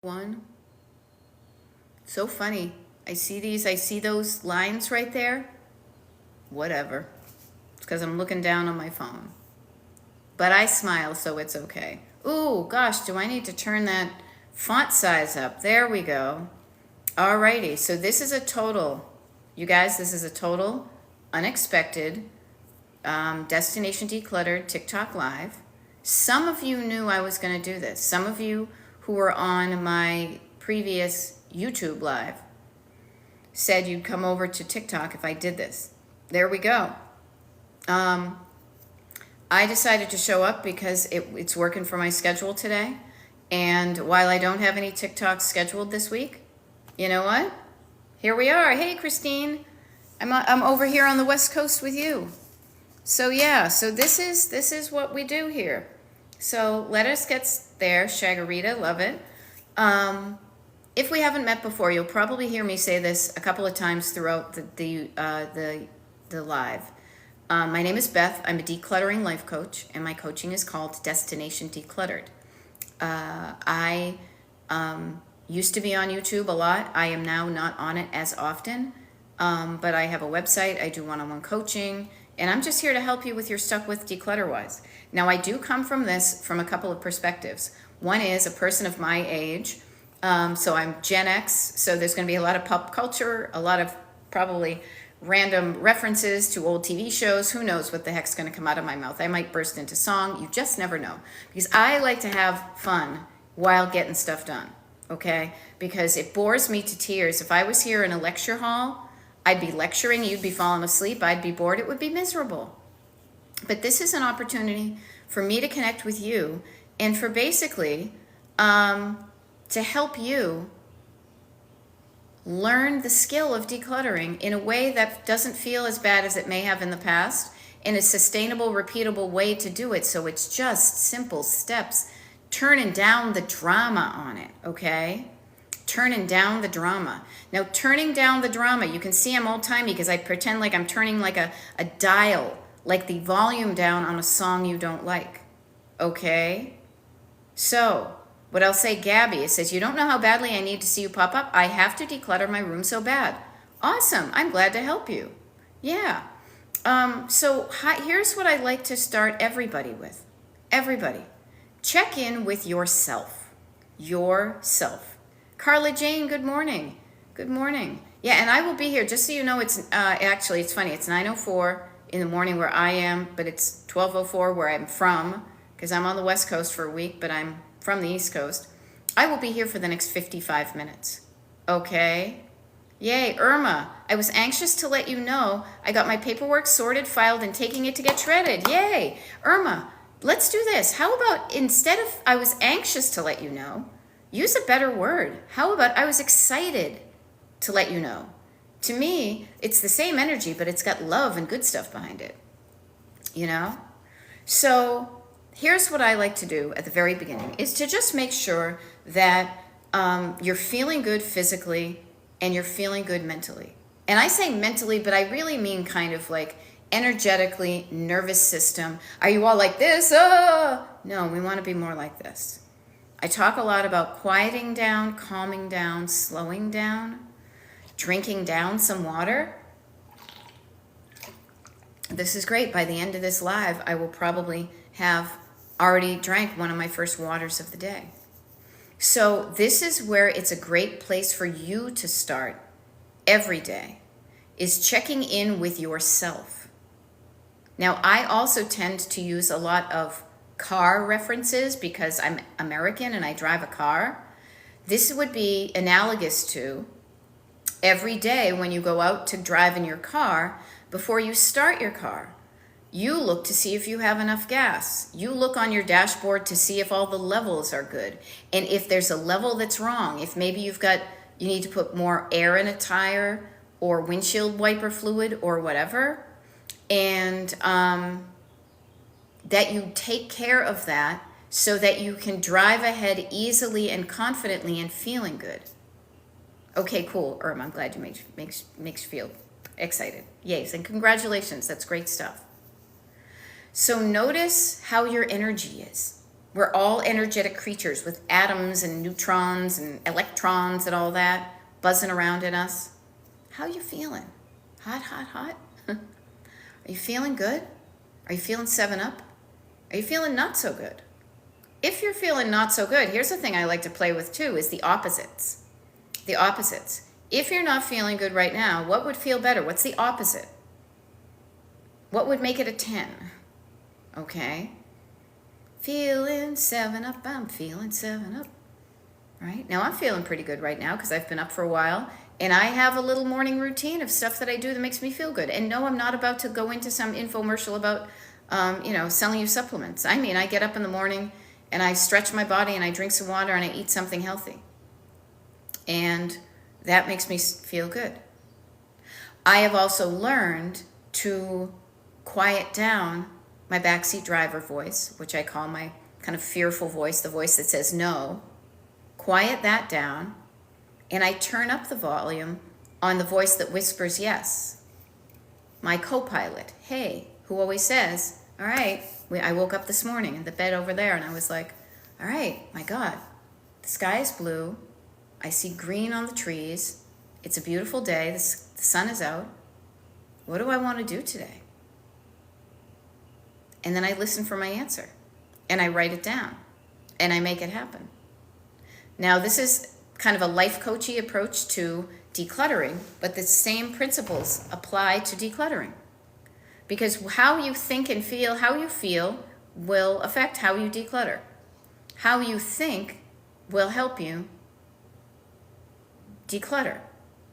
One. So funny. I see those lines right there. Whatever. It's because I'm looking down on my phone. But I smile, so it's okay. Ooh, gosh, do I need to turn that font size up? There we go. Alrighty, so this is a total, you guys, this is a total unexpected Destination Decluttered TikTok Live. Some of you knew I was going to do this. Some of you who were on my previous YouTube Live said you'd come over to TikTok if I did this. There we go. I decided to show up because it's working for my schedule today. And while I don't have any TikToks scheduled this week, you know what? Here we are. Hey, Christine. I'm over here on the West Coast with you. So yeah, so this is what we do here. So let us get there. Shagarita, love it. If we haven't met before, you'll probably hear me say this a couple of times throughout the live. My name is Beth. I'm a decluttering life coach, and my coaching is called Destination Decluttered. I used to be on YouTube a lot. I am now not on it as often, but I have a website. I do one-on-one coaching, and I'm just here to help you with your stuck with declutter-wise. Now, I do come from this from a couple of perspectives. One is a person of my age, so I'm Gen X, so there's going to be a lot of pop culture, a lot of probably random references to old TV shows. Who knows what the heck's going to come out of my mouth? I might burst into song. You just never know. Because I like to have fun while getting stuff done, okay? Because it bores me to tears. If I was here in a lecture hall, I'd be lecturing, you'd be falling asleep, I'd be bored, it would be miserable. But this is an opportunity for me to connect with you and for basically to help you learn the skill of decluttering in a way that doesn't feel as bad as it may have in the past, in a sustainable, repeatable way to do it. So it's just simple steps, turning down the drama on it, okay? Turning down the drama. Now, turning down the drama, you can see I'm old-timey because I pretend like I'm turning like a dial, like the volume down on a song you don't like, okay? So, what I'll say, Gabby, it says, you don't know how badly I need to see you pop up. I have to declutter my room so bad. Awesome. I'm glad to help you. Yeah. Here's what I like to start everybody with. Everybody. Check in with yourself. Yourself. Carla Jane, good morning. Good morning. Yeah, and I will be here. Just so you know, it's actually, it's funny. It's 9:04 in the morning where I am, but it's 12:04 where I'm from, because I'm on the West Coast for a week, but I'm from the East Coast. I will be here for the next 55 minutes. Okay? Yay, Irma. I was anxious to let you know I got my paperwork sorted, filed, and taking it to get shredded. Yay. Irma, let's do this. How about instead of I was anxious to let you know, use a better word. How about I was excited to let you know? To me, it's the same energy, but it's got love and good stuff behind it. You know? So here's what I like to do at the very beginning, is to just make sure that you're feeling good physically and you're feeling good mentally. And I say mentally, but I really mean kind of like energetically, nervous system. Are you all like this? Oh! No, we want to be more like this. I talk a lot about quieting down, calming down, slowing down, drinking down some water. This is great. By the end of this live, I will probably have already drank one of my first waters of the day. So this is where it's a great place for you to start every day, is checking in with yourself. Now, I also tend to use a lot of car references because I'm American and I drive a car. This would be analogous to every day when you go out to drive in your car, before you start your car, you look to see if you have enough gas. You look on your dashboard to see if all the levels are good. And if there's a level that's wrong, if maybe you need to put more air in a tire or windshield wiper fluid or whatever, and that you take care of that so that you can drive ahead easily and confidently and feeling good. Okay, cool. Irma, I'm glad you makes you feel excited. Yes, and congratulations. That's great stuff. So notice how your energy is. We're all energetic creatures with atoms and neutrons and electrons and all that buzzing around in us. How you feeling? Hot, hot, hot? Are you feeling good? Are you feeling 7-Up? Are you feeling not so good? If you're feeling not so good, here's the thing I like to play with too, is the opposites. The opposites. If you're not feeling good right now, what would feel better? What's the opposite? What would make it a 10? Okay. Feeling 7-Up, I'm feeling 7-Up. Right? Now I'm feeling pretty good right now because I've been up for a while. And I have a little morning routine of stuff that I do that makes me feel good. And no, I'm not about to go into some infomercial about, selling you supplements. I mean, I get up in the morning and I stretch my body and I drink some water and I eat something healthy. And that makes me feel good. I have also learned to quiet down my backseat driver voice, which I call my kind of fearful voice, the voice that says no. Quiet that down. And I turn up the volume on the voice that whispers yes. My co-pilot, hey, who always says, all right, I woke up this morning in the bed over there and I was like, all right, my God, the sky is blue. I see green on the trees. It's a beautiful day. The sun is out. What do I want to do today? And then I listen for my answer and I write it down and I make it happen. Now, this is kind of a life coachy approach to decluttering, but the same principles apply to decluttering. Because how you think and feel, how you feel will affect how you declutter. How you think will help you declutter.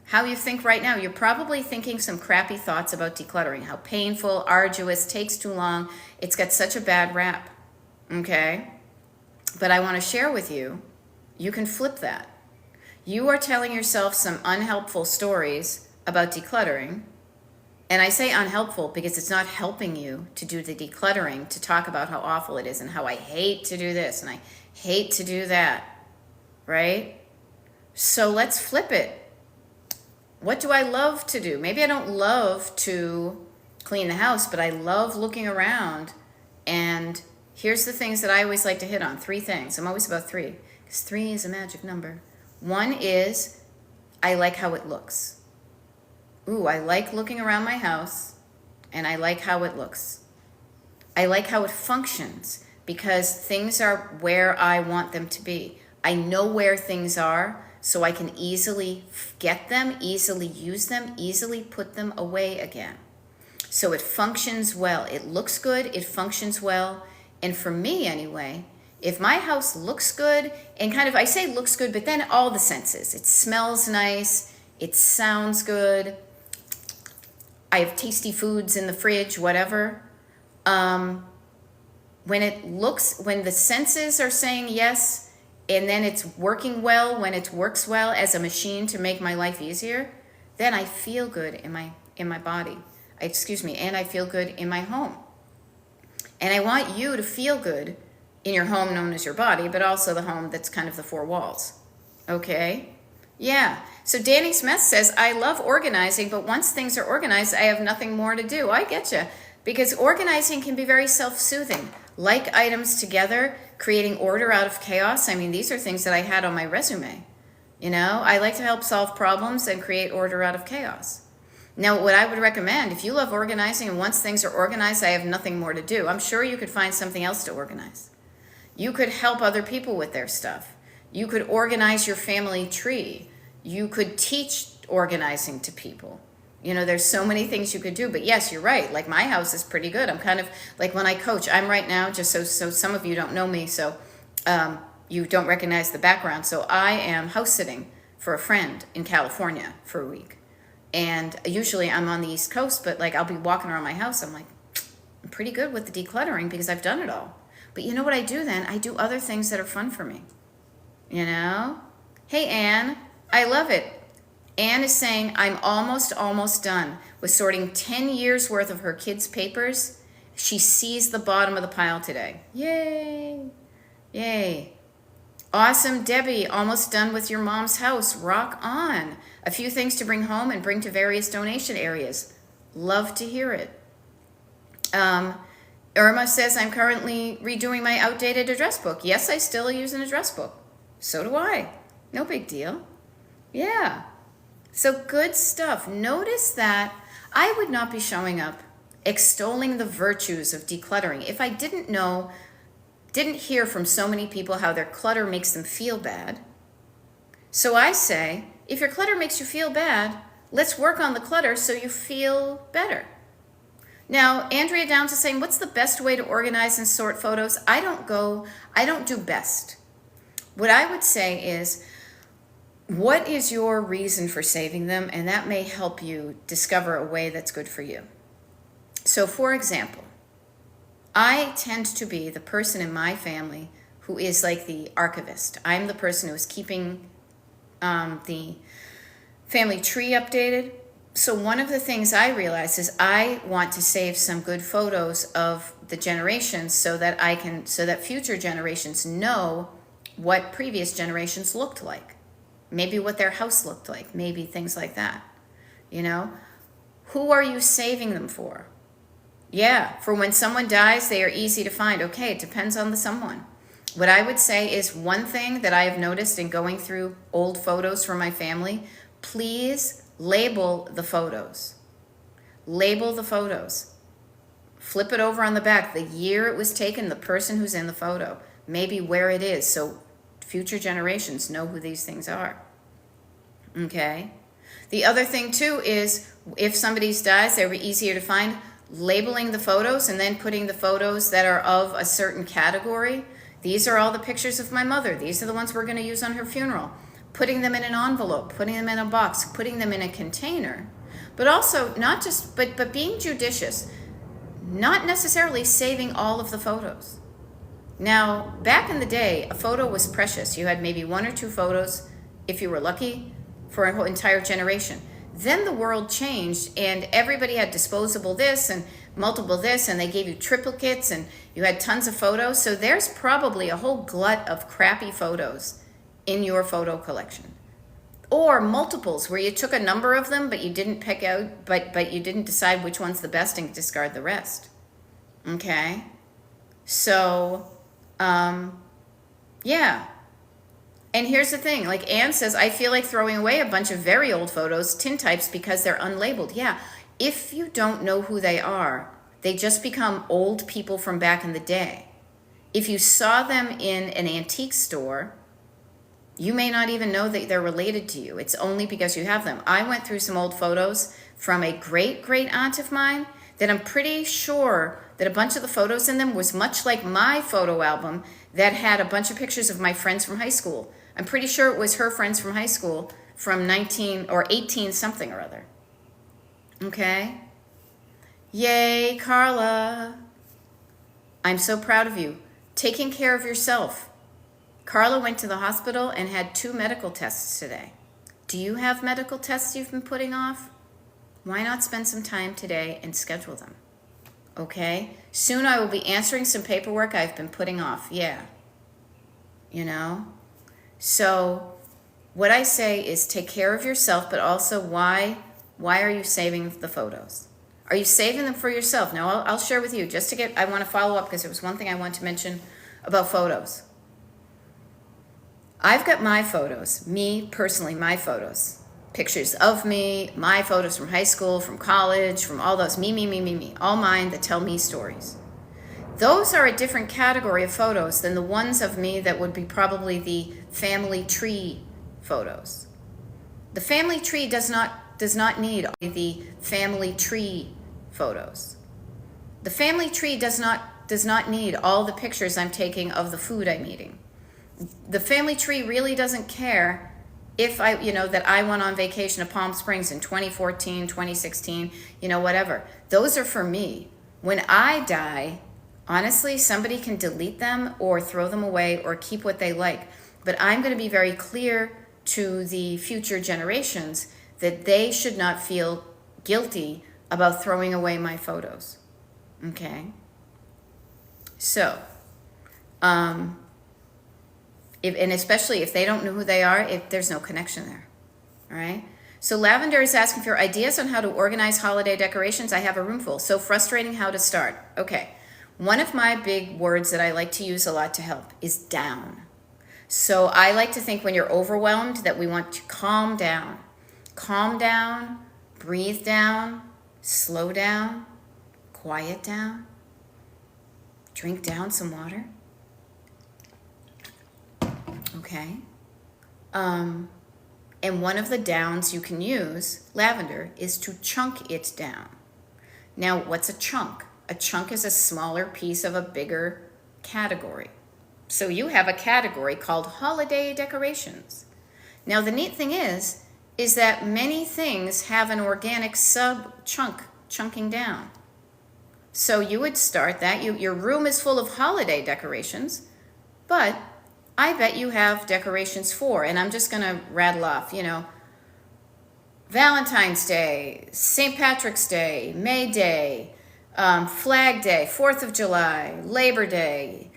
How you think right now, you're probably thinking some crappy thoughts about decluttering, how painful, arduous, takes too long, it's got such a bad rap, okay? But I want to share with you, you can flip that. You are telling yourself some unhelpful stories about decluttering. And I say unhelpful because it's not helping you to do the decluttering, to talk about how awful it is and how I hate to do this and I hate to do that, right? So let's flip it. What do I love to do? Maybe I don't love to clean the house, but I love looking around. And here's the things that I always like to hit on. 3 things. I'm always about 3 because 3 is a magic number. 1 is I like how it looks. Ooh, I like looking around my house and I like how it looks. I like how it functions because things are where I want them to be. I know where things are so I can easily get them, easily use them, easily put them away again. So it functions well. It looks good, it functions well. And for me anyway, if my house looks good, and kind of, I say looks good, but then all the senses. It smells nice, it sounds good, I have tasty foods in the fridge, whatever. When the senses are saying yes, and then it's working well, when it works well as a machine to make my life easier, then I feel good in my body. And I feel good in my home. And I want you to feel good in your home known as your body, but also the home that's kind of the 4 walls. Okay? Yeah. So Danny Smith says, I love organizing, but once things are organized, I have nothing more to do. I get you. Because organizing can be very self-soothing. Like items together, creating order out of chaos. I mean, these are things that I had on my resume. You know, I like to help solve problems and create order out of chaos. Now, what I would recommend, if you love organizing and once things are organized, I have nothing more to do, I'm sure you could find something else to organize. You could help other people with their stuff. You could organize your family tree. You could teach organizing to people. You know, there's so many things you could do. But yes, you're right. Like my house is pretty good. I'm kind of like when I coach, I'm right now, just so some of you don't know me, so you don't recognize the background. So I am house sitting for a friend in California for a week. And usually I'm on the East Coast, but like I'll be walking around my house. I'm like, I'm pretty good with the decluttering because I've done it all. But you know what I do then? I do other things that are fun for me. You know? Hey, Anne, I love it. Anne is saying, I'm almost done with sorting 10 years worth of her kids' papers. She sees the bottom of the pile today. Yay. Yay. Awesome, Debbie, almost done with your mom's house. Rock on. A few things to bring home and bring to various donation areas. Love to hear it. Irma says, I'm currently redoing my outdated address book. Yes, I still use an address book. So do I. No big deal. Yeah. So good stuff. Notice that I would not be showing up extolling the virtues of decluttering if I didn't hear from so many people how their clutter makes them feel bad. So I say, if your clutter makes you feel bad, let's work on the clutter so you feel better. Now, Andrea Downs is saying, what's the best way to organize and sort photos? I don't do best. What I would say is, what is your reason for saving them? And that may help you discover a way that's good for you. So for example, I tend to be the person in my family who is like the archivist. I'm the person who is keeping the family tree updated. So one of the things I realize is I want to save some good photos of the generations so that future generations know what previous generations looked like. Maybe what their house looked like, maybe things like that. You know, who are you saving them for? Yeah, for when someone dies, they are easy to find. Okay, it depends on the someone. What I would say is one thing that I have noticed in going through old photos from my family, please label the photos. Label the photos. Flip it over on the back, the year it was taken, the person who's in the photo, maybe where it is, so future generations know who these things are. Okay? The other thing too is if somebody dies, they were easier to find, labeling the photos and then putting the photos that are of a certain category. These are all the pictures of my mother. These are the ones we're going to use on her funeral. Putting them in an envelope, putting them in a box, putting them in a container. But also not just, but being judicious, not necessarily saving all of the photos. Now, back in the day, a photo was precious. You had maybe one or two photos, if you were lucky, for an entire generation. Then the world changed and everybody had disposable this and multiple this, and they gave you triplicates and you had tons of photos. So there's probably a whole glut of crappy photos in your photo collection. Or multiples where you took a number of them, but you didn't pick out, but you didn't decide which one's the best and discard the rest. Okay? So, yeah. And here's the thing, like Anne says, I feel like throwing away a bunch of very old photos, tintypes, because they're unlabeled. Yeah, if you don't know who they are, they just become old people from back in the day. If you saw them in an antique store, you may not even know that they're related to you. It's only because you have them. I went through some old photos from a great aunt of mine that I'm pretty sure that a bunch of the photos in them was much like my photo album that had a bunch of pictures of my friends from high school. I'm pretty sure it was her friends from high school from 19 or 18 something or other. Okay? Yay, Carla. I'm so proud of you. Taking care of yourself. Carla went to the hospital and had 2 medical tests today. Do you have medical tests you've been putting off? Why not spend some time today and schedule them? Okay? Soon I will be answering some paperwork I've been putting off. Yeah. You know? So what I say is take care of yourself, but also why are you saving the photos? Are you saving them for yourself? Now, I'll share with you I want to follow up because there was one thing I want to mention about photos. I've got my photos, me personally, my photos, pictures of me, my photos from high school, from college, from all those, me, all mine that tell me stories. Those are a different category of photos than the ones of me that would be probably the family tree photos. The family tree does not need the family tree photos. The family tree does not need all the pictures I'm taking of the food I'm eating. The family tree really doesn't care if that I went on vacation to Palm Springs in 2014, 2016, whatever. Those are for me. When I die, honestly, somebody can delete them or throw them away or keep what they like. But I'm going to be very clear to the future generations that they should not feel guilty about throwing away my photos. Okay? So, and especially if they don't know who they are, if there's no connection there. All right? So Lavender is asking for ideas on how to organize holiday decorations. I have a room full. So frustrating how to start. Okay. One of my big words that I like to use a lot to help is down. So I like to think when you're overwhelmed that we want to calm down. Calm down, breathe down, slow down, quiet down, drink down some water. Okay. And one of the downs you can use, lavender, is to chunk it down. Now, what's a chunk? A chunk is a smaller piece of a bigger category. So you have a category called holiday decorations. Now, the neat thing is that many things have an organic chunking down. So you would start that. Your room is full of holiday decorations, but I bet you have decorations for, and I'm just going to rattle off, Valentine's Day, St. Patrick's Day, May Day, Flag Day, 4th of July, Labor Day,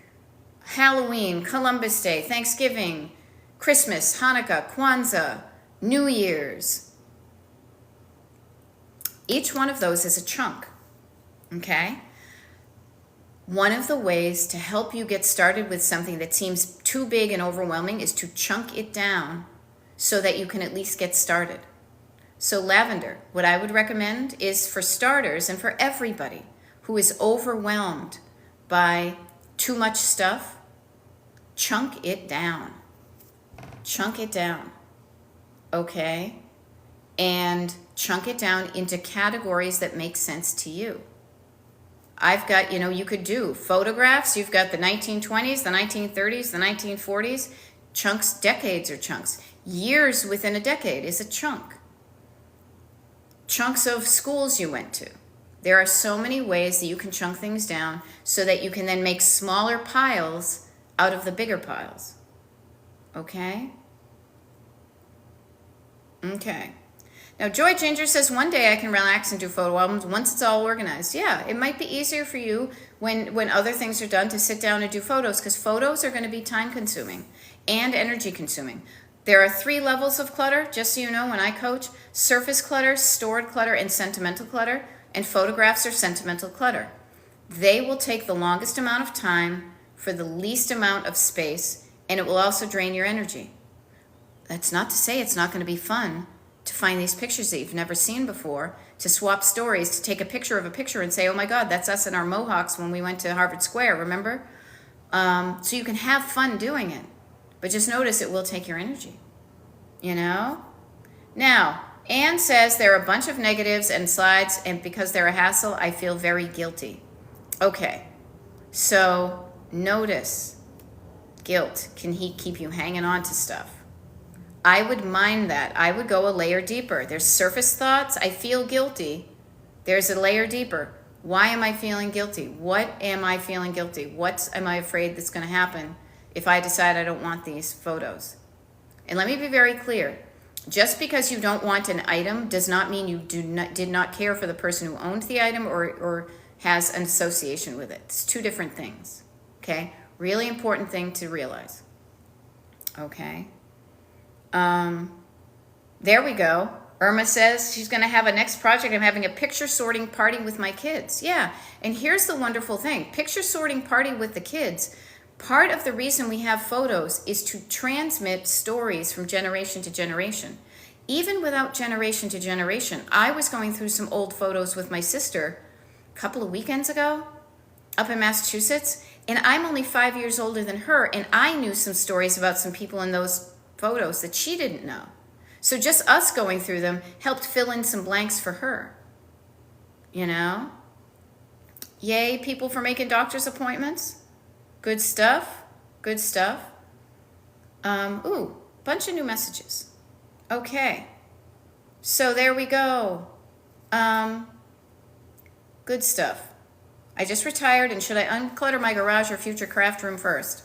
Halloween, Columbus Day, Thanksgiving, Christmas, Hanukkah, Kwanzaa, New Year's. Each one of those is a chunk, okay? One of the ways to help you get started with something that seems too big and overwhelming is to chunk it down so that you can at least get started. So lavender, what I would recommend is for starters and for everybody who is overwhelmed by too much stuff, chunk it down. Chunk it down, okay? And chunk it down into categories that make sense to you. I've got, you could do photographs. You've got the 1920s, the 1930s, the 1940s. Chunks, decades are chunks. Years within a decade is a chunk. Chunks of schools you went to. There are so many ways that you can chunk things down so that you can then make smaller piles out of the bigger piles. Okay? Okay. Now, Joy Ginger says, one day I can relax and do photo albums once it's all organized. Yeah, it might be easier for you when other things are done to sit down and do photos, because photos are going to be time-consuming and energy-consuming. There are 3 levels of clutter, just so you know, when I coach: surface clutter, stored clutter, and sentimental clutter. And photographs are sentimental clutter. They will take the longest amount of time for the least amount of space, and it will also drain your energy. That's not to say it's not going to be fun to find these pictures that you've never seen before, to swap stories, to take a picture of a picture and say, oh my God, that's us in our mohawks when we went to Harvard Square, remember? So you can have fun doing it, but just notice it will take your energy, Now, Anne says there are a bunch of negatives and slides, and because they're a hassle, I feel very guilty. Okay, so notice guilt. Can he keep you hanging on to stuff? I would mind that. I would go a layer deeper. There's surface thoughts. I feel guilty. There's a layer deeper. Why am I feeling guilty? What am I feeling guilty? What am I afraid that's going to happen if I decide I don't want these photos? And let me be very clear. Just because you don't want an item does not mean you did not care for the person who owned the item or has an association with it. It's 2 different things, okay? Really important thing to realize, okay? There we go. Irma says she's going to have a next project. I'm having a picture sorting party with my kids. Yeah, and here's the wonderful thing. Picture sorting party with the kids. Part of the reason we have photos is to transmit stories from generation to generation. Even without generation to generation, I was going through some old photos with my sister a couple of weekends ago up in Massachusetts, and I'm only 5 years older than her, and I knew some stories about some people in those photos that she didn't know. So just us going through them helped fill in some blanks for her. Yay, people for making doctor's appointments. Good stuff. Good stuff. Bunch of new messages. Okay. So there we go. Good stuff. I just retired, and should I unclutter my garage or future craft room first?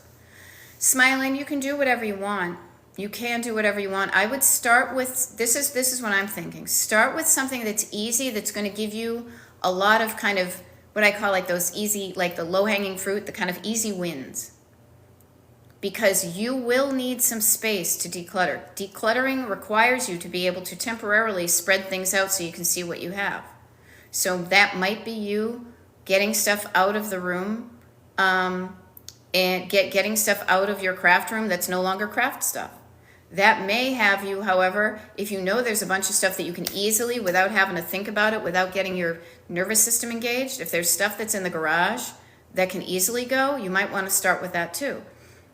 Smiling, you can do whatever you want. You can do whatever you want. I would start with, this is what I'm thinking. Start with something that's easy, that's going to give you a lot of kind of what I call like those easy, like the low-hanging fruit, the kind of easy wins. Because you will need some space to declutter. Decluttering requires you to be able to temporarily spread things out so you can see what you have. So that might be you getting stuff out of the room and getting stuff out of your craft room that's no longer craft stuff. That may have you, however, if you know there's a bunch of stuff that you can easily, without having to think about it, without getting your nervous system engaged, if there's stuff that's in the garage that can easily go, you might want to start with that too.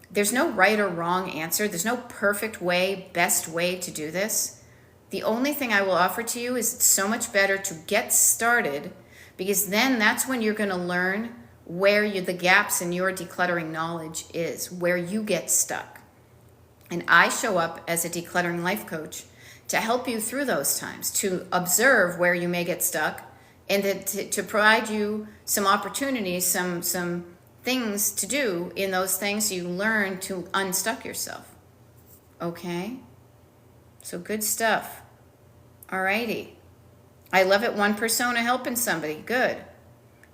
There's no right or wrong answer. There's no perfect way, best way to do this. The only thing I will offer to you is it's so much better to get started, because then that's when you're going to learn where the gaps in your decluttering knowledge is, where you get stuck. And I show up as a decluttering life coach to help you through those times, to observe where you may get stuck, and to provide you some opportunities, some things to do in those things so you learn to unstuck yourself. Okay? So good stuff. Alrighty. I love it. One persona helping somebody. Good.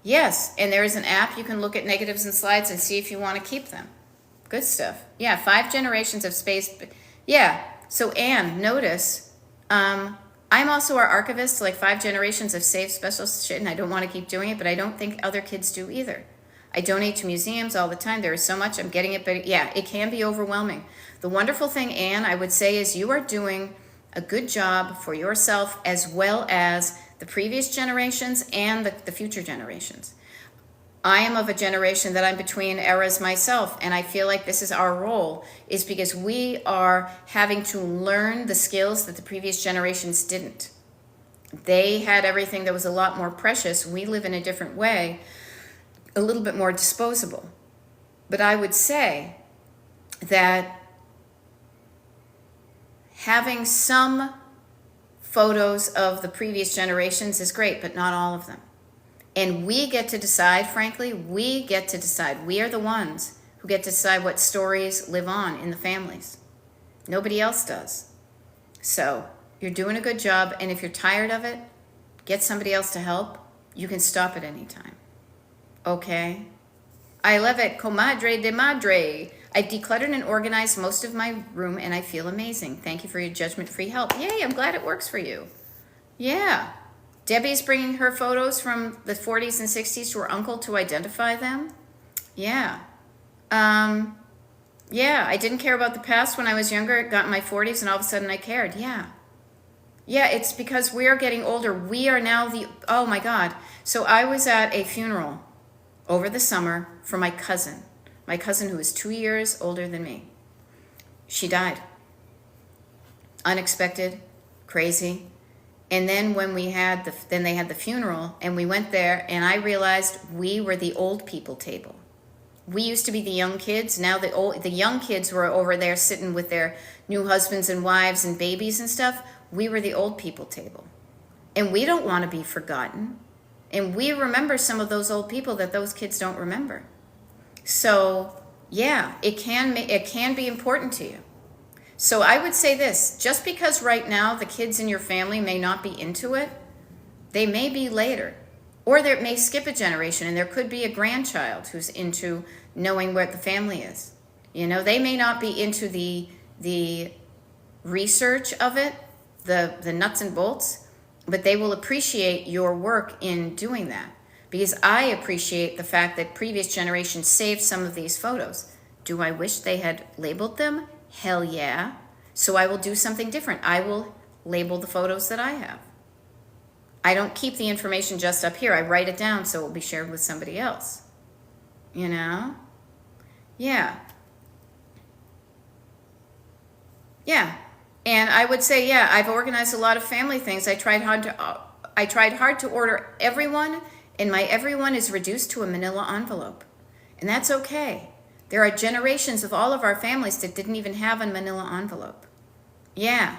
Yes, and there is an app you can look at negatives and slides and see if you want to keep them. Good stuff. Yeah, 5 generations of space. Yeah, so Anne, notice, I'm also our archivist, like 5 generations of saved special shit, and I don't want to keep doing it, but I don't think other kids do either. I donate to museums all the time. There is so much. I'm getting it, but yeah, it can be overwhelming. The wonderful thing, Anne, I would say, is you are doing a good job for yourself as well as the previous generations and the future generations. I am of a generation that I'm between eras myself, and I feel like this is our role, is because we are having to learn the skills that the previous generations didn't. They had everything that was a lot more precious. We live in a different way, a little bit more disposable. But I would say that having some photos of the previous generations is great, but not all of them. And we get to decide, frankly, we get to decide. We are the ones who get to decide what stories live on in the families. Nobody else does. So you're doing a good job, and if you're tired of it, get somebody else to help. You can stop at any time. Okay? I love it. Comadre de madre. I've decluttered and organized most of my room, and I feel amazing. Thank you for your judgment-free help. Yay, I'm glad it works for you. Yeah. Debbie's bringing her photos from the 40s and 60s to her uncle to identify them. Yeah. Yeah, I didn't care about the past when I was younger. It got in my 40s, and all of a sudden I cared. Yeah. Yeah, it's because we are getting older. We are now oh my God. So I was at a funeral over the summer for my cousin who is 2 years older than me. She died. Unexpected, crazy. And then when they had the funeral, and we went there, and I realized we were the old people table. We used to be the young kids. Now the young kids were over there sitting with their new husbands and wives and babies and stuff. We were the old people table. And we don't want to be forgotten. And we remember some of those old people that those kids don't remember. So, yeah, it can be important to you. So I would say this, just because right now the kids in your family may not be into it, they may be later. Or they may skip a generation, and there could be a grandchild who's into knowing where the family is. You know, they may not be into the research of it, the nuts and bolts, but they will appreciate your work in doing that. Because I appreciate the fact that previous generations saved some of these photos. Do I wish they had labeled them? Hell yeah. So I will do something different. I will label the photos that I have. I don't keep the information just up here. I write it down so it will be shared with somebody else. You know? Yeah. Yeah. And I would say, yeah, I've organized a lot of family things. I tried hard to order everyone, and my everyone is reduced to a manila envelope. And that's okay. There are generations of all of our families that didn't even have a manila envelope. Yeah.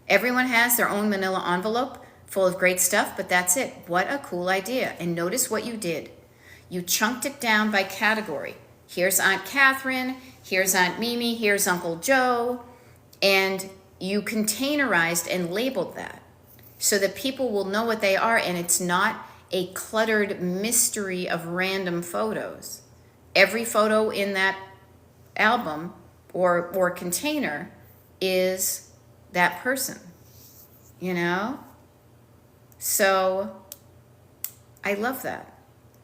Everyone has their own manila envelope full of great stuff, but that's it. What a cool idea. And notice what you did. You chunked it down by category. Here's Aunt Catherine, here's Aunt Mimi, here's Uncle Joe, and you containerized and labeled that so that people will know what they are, and it's not a cluttered mystery of random photos. Every photo in that album or container is that person, you know? So I love that,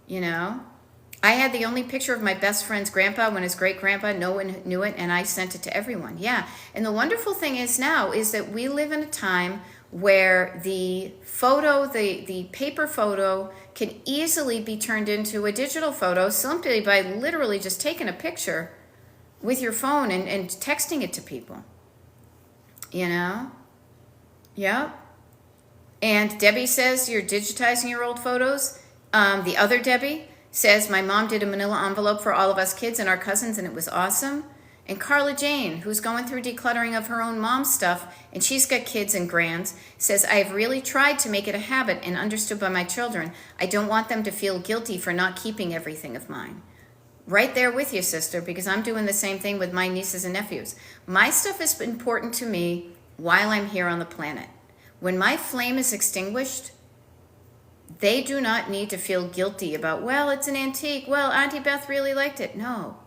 you know? I had the only picture of my best friend's grandpa when his great grandpa, no one knew it, and I sent it to everyone. Yeah. And the wonderful thing is now is that we live in a time where the photo, the paper photo, can easily be turned into a digital photo simply by literally just taking a picture with your phone and texting it to people. You know? Yep. And Debbie says you're digitizing your old photos. The other Debbie says my mom did a manila envelope for all of us kids and our cousins, and it was awesome. And Carla Jane, who's going through decluttering of her own mom's stuff, and she's got kids and grands, says, I've really tried to make it a habit and understood by my children. I don't want them to feel guilty for not keeping everything of mine. Right there with you, sister, because I'm doing the same thing with my nieces and nephews. My stuff is important to me while I'm here on the planet. When my flame is extinguished, they do not need to feel guilty about, well, it's an antique. Well, Auntie Beth really liked it. No.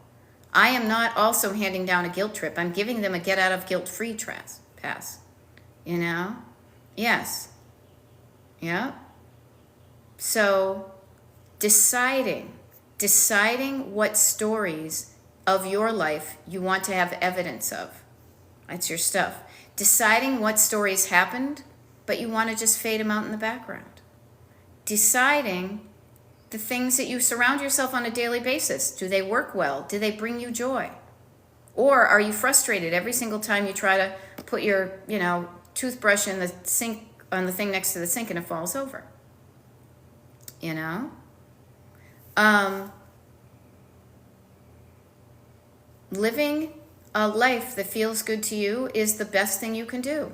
I am not also handing down a guilt trip. I'm giving them a get out of guilt-free pass. You know? Yes. Yeah. So deciding what stories of your life you want to have evidence of. That's your stuff. Deciding what stories happened, but you want to just fade them out in the background. Deciding the things that you surround yourself on a daily basis. Do they work well? Do they bring you joy? Or are you frustrated every single time you try to put your, toothbrush in the sink, on the thing next to the sink, and it falls over? Living a life that feels good to you is the best thing you can do.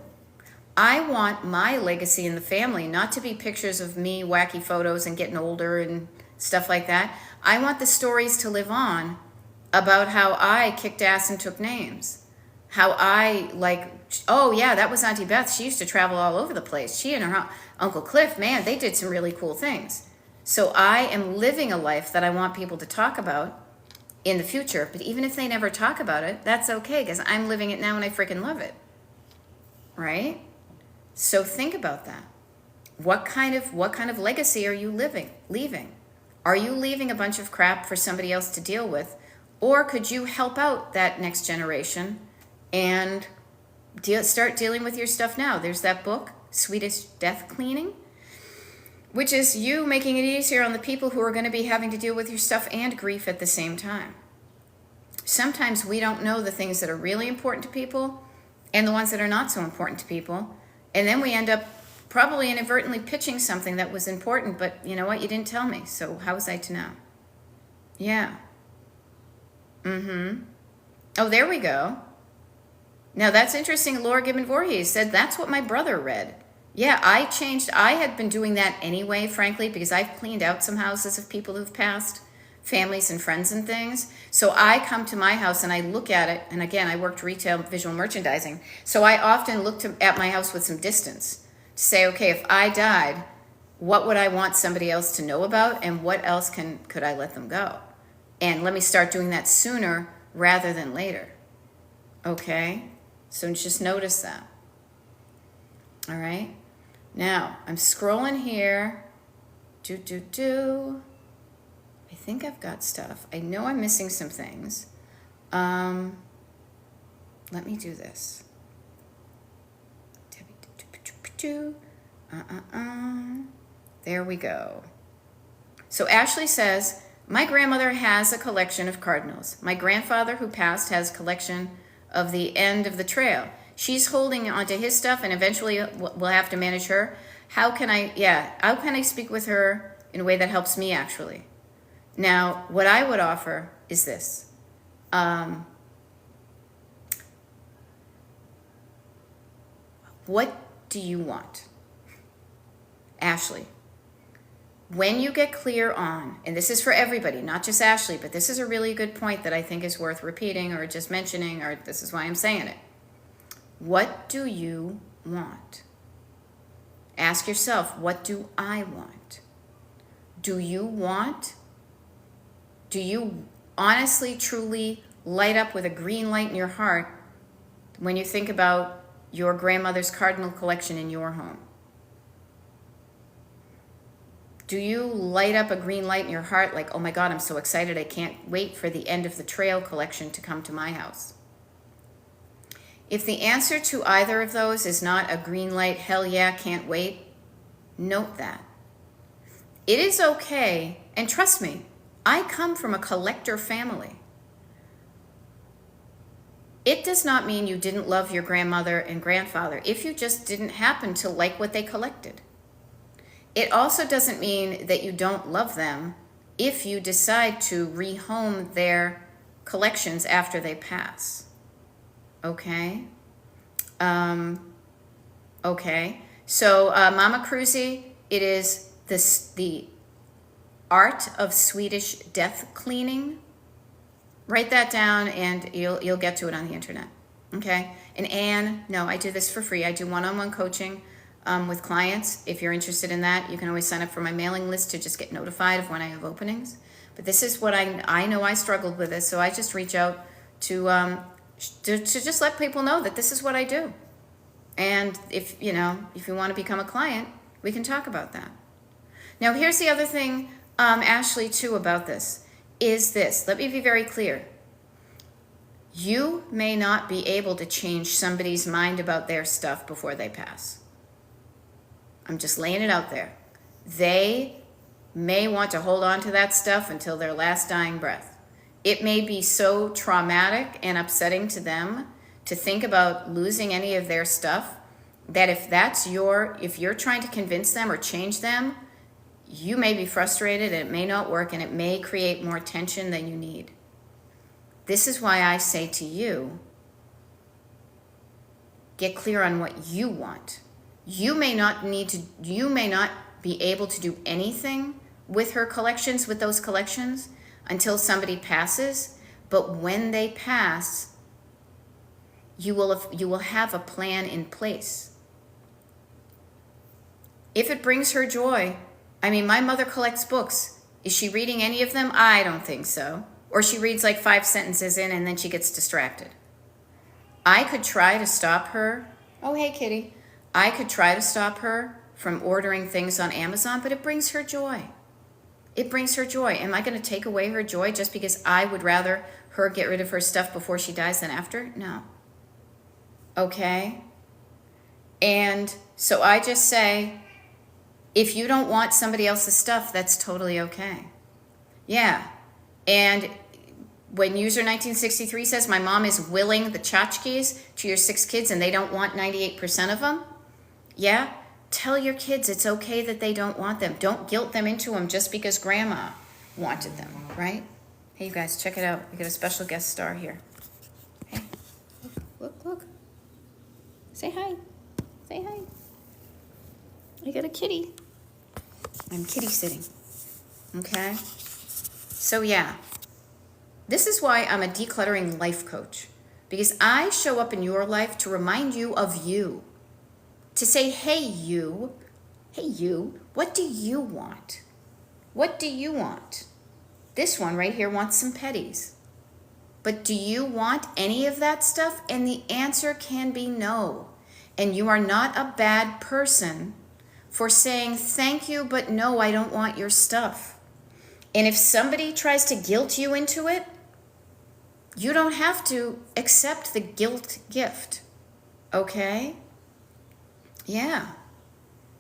I want my legacy in the family not to be pictures of me, wacky photos and getting older and stuff like that. I want the stories to live on about how I kicked ass and took names. How I oh yeah, that was Auntie Beth. She used to travel all over the place. She and her Uncle Cliff, man, they did some really cool things. So I am living a life that I want people to talk about in the future. But even if they never talk about it, that's okay, because I'm living it now and I freaking love it. Right? So think about that. What kind of legacy are you leaving? Are you leaving a bunch of crap for somebody else to deal with? Or could you help out that next generation and start dealing with your stuff now? There's that book, Swedish Death Cleaning, which is you making it easier on the people who are going to be having to deal with your stuff and grief at the same time. Sometimes we don't know the things that are really important to people and the ones that are not so important to people. And then we end up probably inadvertently pitching something that was important, but you know what? You didn't tell me. So how was I to know? Yeah. Oh, there we go. Now that's interesting. Laura Gibbon Voorhees said that's what my brother read. Yeah, I had been doing that anyway, frankly, because I've cleaned out some houses of people who've passed, families and friends and things. So I come to my house and I look at it. And again, I worked retail visual merchandising. So I often looked at my house with some distance to say, okay, if I died, what would I want somebody else to know about? And what else could I let them go? And let me start doing that sooner rather than later. Okay? So just notice that. All right? Now, I'm scrolling here. I think I've got stuff. I know I'm missing some things. Let me do this. There we go. So Ashley says, my grandmother has a collection of cardinals. My grandfather, who passed, has a collection of the end of the trail. She's holding onto his stuff, and eventually we'll have to manage her. How can I speak with her in a way that helps me, actually? Now, what I would offer is this. What do you want? Ashley, when you get clear on, and this is for everybody, not just Ashley, but this is a really good point that I think is worth repeating or just mentioning, or this is why I'm saying it. What do you want? Ask yourself, what do I want? Do you honestly, truly light up with a green light in your heart when you think about your grandmother's cardinal collection in your home? Do you light up a green light in your heart like, oh my God, I'm so excited, I can't wait for the End of the Trail collection to come to my house? If the answer to either of those is not a green light, hell yeah, can't wait, note that. It is okay, and trust me, I come from a collector family. It does not mean you didn't love your grandmother and grandfather if you just didn't happen to like what they collected. It also doesn't mean that you don't love them if you decide to rehome their collections after they pass. Okay? Okay. So, Mama Cruzy, it is the art of Swedish death cleaning. Write that down and you'll get to it on the internet. Okay? And Anne, no, I do this for free. I do one-on-one coaching with clients. If you're interested in that, you can always sign up for my mailing list to just get notified of when I have openings. But this is what I know I struggled with this, so I just reach out to just let people know that this is what I do. And if you want to become a client, we can talk about that. Now, here's the other thing, Ashley, too, about this, is this. Let me be very clear. You may not be able to change somebody's mind about their stuff before they pass. I'm just laying it out there. They may want to hold on to that stuff until their last dying breath. It may be so traumatic and upsetting to them to think about losing any of their stuff that if you're trying to convince them or change them, you may be frustrated and it may not work and it may create more tension than you need. This is why I say to you, get clear on what you want. You may not be able to do anything with her collections, with those collections, until somebody passes. But when they pass, you will have a plan in place. If it brings her joy, I mean, my mother collects books. Is she reading any of them? I don't think so. Or she reads like 5 sentences in and then she gets distracted. I could try to stop her. Oh, hey, kitty. I could try to stop her from ordering things on Amazon, but it brings her joy. It brings her joy. Am I going to take away her joy just because I would rather her get rid of her stuff before she dies than after? No. Okay? And so I just say, if you don't want somebody else's stuff, that's totally okay. Yeah. And when user 1963 says, my mom is willing the tchotchkes to your 6 kids and they don't want 98% of them, yeah, tell your kids it's okay that they don't want them. Don't guilt them into them just because grandma wanted them, right? Hey, you guys, check it out. We got a special guest star here. Hey, look. Say hi. Say hi. I got a kitty. I'm kitty sitting. Okay? So yeah, this is why I'm a decluttering life coach, because I show up in your life to remind you of you, to say, hey you, what do you want? What do you want? This one right here wants some petties. But do you want any of that stuff? And the answer can be no. And you are not a bad person for saying, thank you, but no, I don't want your stuff. And if somebody tries to guilt you into it, you don't have to accept the guilt gift. Okay? Yeah.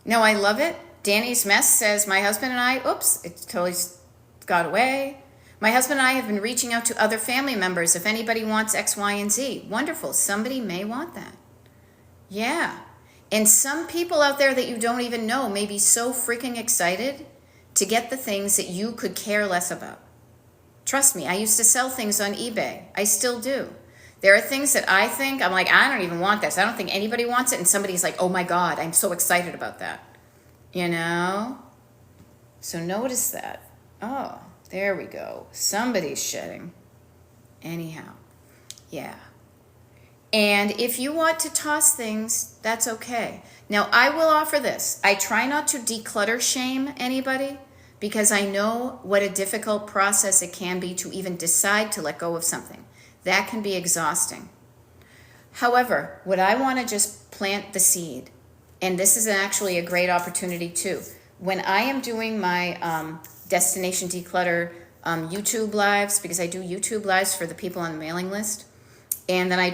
No, I love it. Danny's Mess says, my husband and I, it totally got away. My husband and I have been reaching out to other family members if anybody wants X, Y, and Z. Wonderful. Somebody may want that. Yeah. And some people out there that you don't even know may be so freaking excited to get the things that you could care less about. Trust me, I used to sell things on eBay. I still do. There are things that I think, I'm like, I don't even want this. I don't think anybody wants it. And somebody's like, oh my God, I'm so excited about that. You know? So notice that. Oh, there we go. Somebody's shedding. Anyhow, yeah. And if you want to toss things, that's okay. Now, I will offer this. I try not to declutter shame anybody because I know what a difficult process it can be to even decide to let go of something. That can be exhausting. However, what I want to just plant the seed, and this is actually a great opportunity too. when I am doing my Destination Declutter YouTube lives, because I do YouTube lives for the people on the mailing list, and then I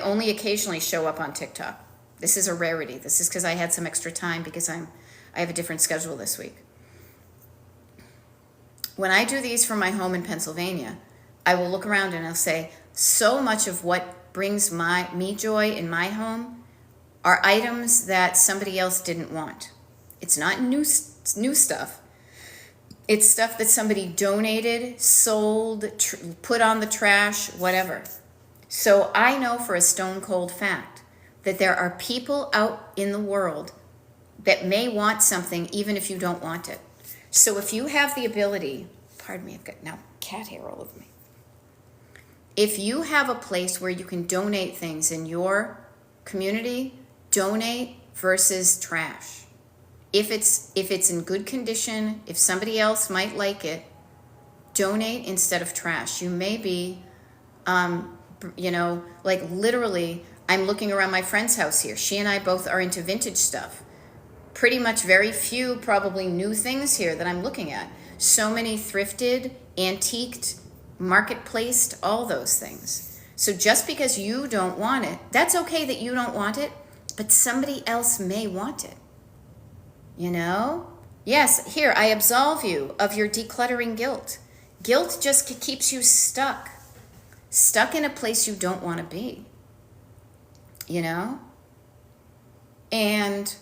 only occasionally show up on TikTok. This is a rarity. This is because I had some extra time because I have a different schedule this week. When I do these from my home in Pennsylvania, I will look around and I'll say, so much of what brings me joy in my home are items that somebody else didn't want. It's not new stuff. It's stuff that somebody donated, sold, put on the trash, whatever. So I know for a stone cold fact that there are people out in the world that may want something even if you don't want it. So if you have the ability, pardon me, I've got now cat hair all over me. If you have a place where you can donate things in your community, donate versus trash. If it's in good condition, if somebody else might like it, donate instead of trash. You may be, like literally, I'm looking around my friend's house here. She and I both are into vintage stuff. Pretty much very few probably new things here that I'm looking at. So many thrifted, antiqued, marketplaced, all those things. So just because you don't want it, that's okay that you don't want it, but somebody else may want it. You know? Yes, here, I absolve you of your decluttering guilt. Guilt just keeps you stuck in a place you don't want to be. You know? And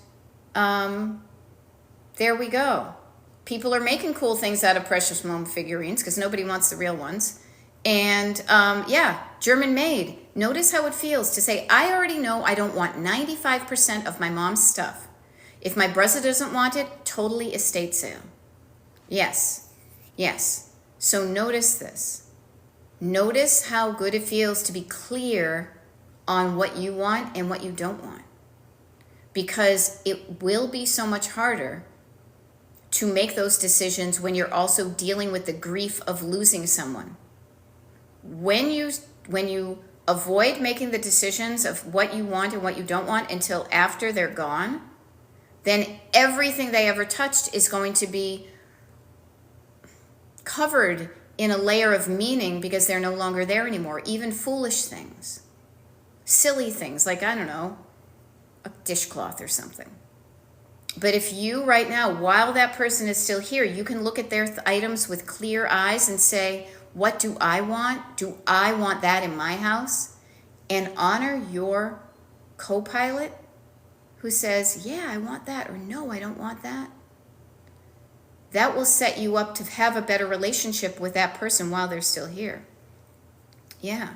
there we go. People are making cool things out of Precious Moment figurines because nobody wants the real ones. And German made. Notice how it feels to say, I already know I don't want 95% of my mom's stuff. If my brother doesn't want it, totally estate sale. Yes. So notice this. Notice how good it feels to be clear on what you want and what you don't want. Because it will be so much harder to make those decisions when you're also dealing with the grief of losing someone. When you avoid making the decisions of what you want and what you don't want until after they're gone, then everything they ever touched is going to be covered in a layer of meaning because they're no longer there anymore. Even foolish things, silly things like, I don't know, a dishcloth or something. But if you right now, while that person is still here, you can look at their items with clear eyes and say, what do I want? Do I want that in my house? And honor your co-pilot who says, yeah, I want that, or no, I don't want that. That will set you up to have a better relationship with that person while they're still here. Yeah.